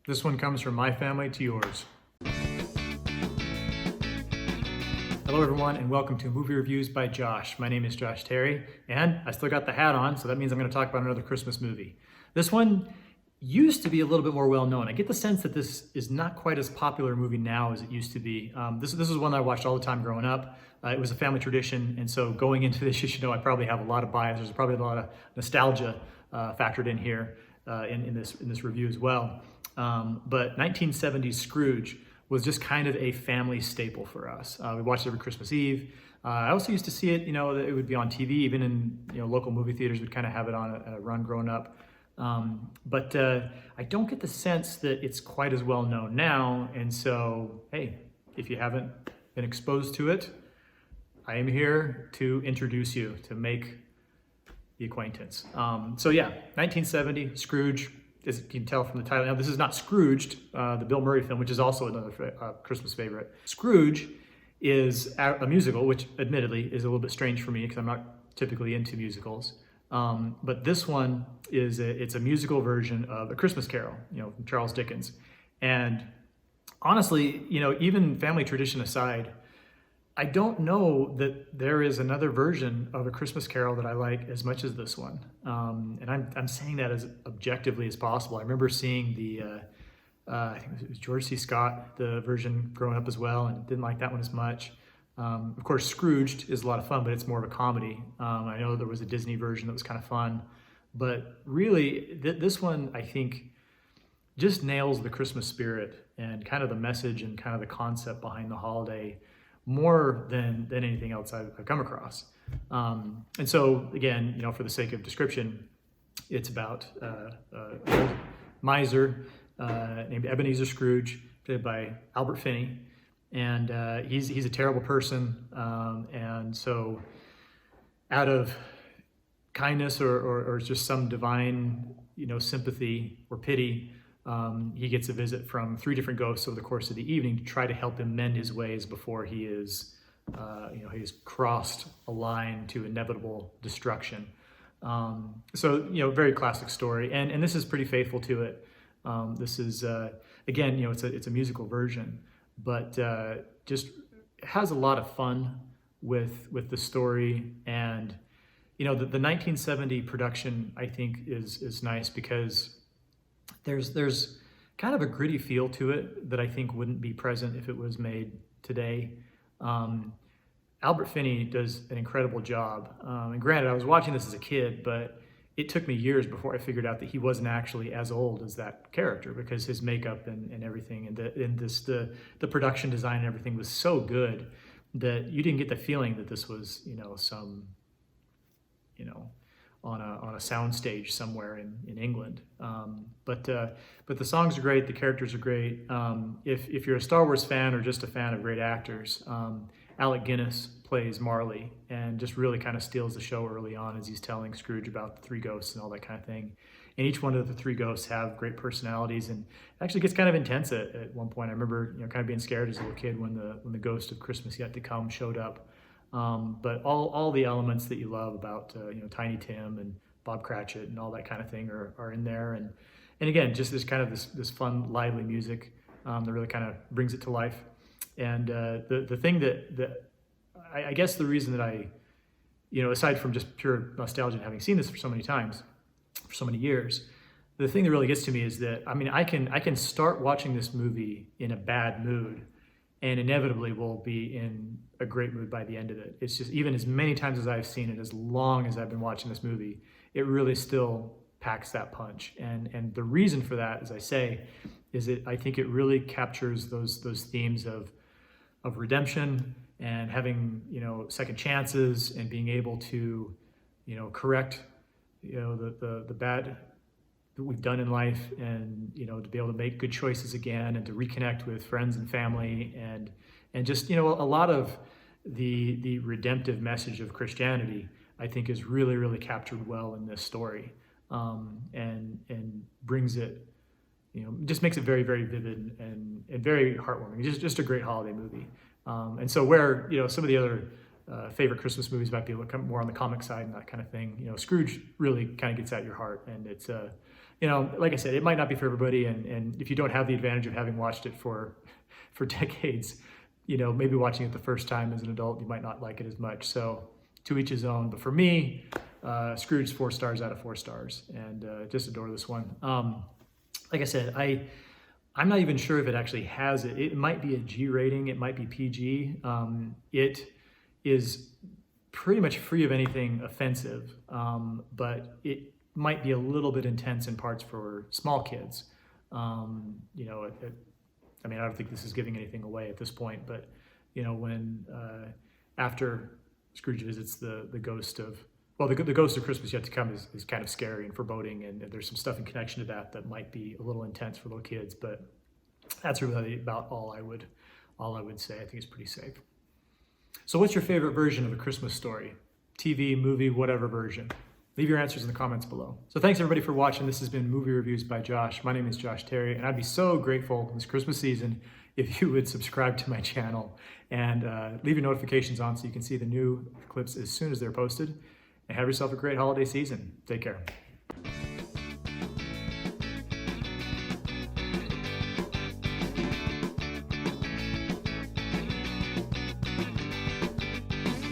This one comes from my family to yours. Hello everyone and welcome to Movie Reviews by Josh. My name is Josh Terry and I still got the hat on, so that means I'm going to talk about another Christmas movie. This one used to be a little bit more well known. I get the sense that this is not quite as popular a movie now as it used to be. This is one that I watched all the time growing up. It was a family tradition, and so going into this, you should know I probably have a lot of bias. There's probably a lot of nostalgia factored in here in this review as well. But 1970s Scrooge was just kind of a family staple for us. We watched it every Christmas Eve. I also used to see it, it would be on TV, even in local movie theaters would kind of have it on a run growing up. But I don't get the sense that it's quite as well known now. And so, hey, if you haven't been exposed to it, I am here to introduce you, to make the acquaintance. So yeah, 1970, Scrooge, as you can tell from the title. Now, this is not Scrooged, the Bill Murray film, which is also another Christmas favorite. Scrooge is a musical, which admittedly is a little bit strange for me because I'm not typically into musicals. But this one it's a musical version of A Christmas Carol, from Charles Dickens. And honestly, even family tradition aside, I don't know that there is another version of A Christmas Carol that I like as much as this one. And I'm saying that as objectively as possible. I remember seeing I think it was George C. Scott, the version growing up as well, and didn't like that one as much. Of course, Scrooged is a lot of fun, but it's more of a comedy. I know there was a Disney version that was kind of fun, but really this one, I think, just nails the Christmas spirit and kind of the message and kind of the concept behind the holiday more than anything else I've come across. And so again, for the sake of description, it's about an old miser named Ebenezer Scrooge, played by Albert Finney. And he's a terrible person, and so out of kindness or just some divine sympathy or pity, he gets a visit from 3 different ghosts over the course of the evening to try to help him mend his ways before he is he's crossed a line to inevitable destruction. So very classic story, and this is pretty faithful to it. This is again, it's a musical version, but just has a lot of fun with the story. And the 1970 production, I think, is nice because there's kind of a gritty feel to it that I think wouldn't be present if it was made today. Albert Finney does an incredible job, and granted, I was watching this as a kid, but it took me years before I figured out that he wasn't actually as old as that character, because his makeup and everything and the production design and everything was so good that you didn't get the feeling that this was some on a soundstage somewhere in England. But the songs are great, the characters are great. If you're a Star Wars fan or just a fan of great actors, Alec Guinness plays Marley and just really kind of steals the show early on as he's telling Scrooge about the 3 ghosts and all that kind of thing. And each one of the 3 ghosts have great personalities, and it actually gets kind of intense at one point. I remember kind of being scared as a little kid when the ghost of Christmas Yet to Come showed up. But all the elements that you love about Tiny Tim and Bob Cratchit and all that kind of thing are in there. And again, just this kind of this fun, lively music that really kind of brings it to life. And the thing that I guess the reason that I, aside from just pure nostalgia and having seen this for so many times, for so many years, the thing that really gets to me is that, I can start watching this movie in a bad mood and inevitably will be in a great mood by the end of it. It's just, even as many times as I've seen it, as long as I've been watching this movie, it really still packs that punch. And the reason for that, as I say, is that I think it really captures those themes of redemption and having second chances and being able to correct the bad that we've done in life, and to be able to make good choices again and to reconnect with friends and family, and just a lot of the redemptive message of Christianity, I think, is really, really captured well in this story, and brings it, just makes it very, very vivid and very heartwarming. Just a great holiday movie. And so where some of the other favorite Christmas movies might be more on the comic side and that kind of thing, Scrooge really kind of gets at your heart, and it's like I said, it might not be for everybody, and if you don't have the advantage of having watched it for decades, maybe watching it the first time as an adult, you might not like it as much. So to each his own. But for me, Scrooge 4 stars out of 4 stars, and just adore this one. Like I said, I'm not even sure if it actually has it. It might be a G rating, it might be PG. It is pretty much free of anything offensive, but it might be a little bit intense in parts for small kids. I mean, I don't think this is giving anything away at this point, but when after Scrooge visits the ghost of, well, the ghost of Christmas Yet to Come is kind of scary and foreboding, and there's some stuff in connection to that might be a little intense for little kids, but that's really about all I would say. I think it's pretty safe. So what's your favorite version of A Christmas Story? TV, movie, whatever version. Leave your answers in the comments below. So thanks everybody for watching. This has been Movie Reviews by Josh. My name is Josh Terry, and I'd be so grateful this Christmas season if you would subscribe to my channel and leave your notifications on so you can see the new clips as soon as they're posted. And have yourself a great holiday season. Take care.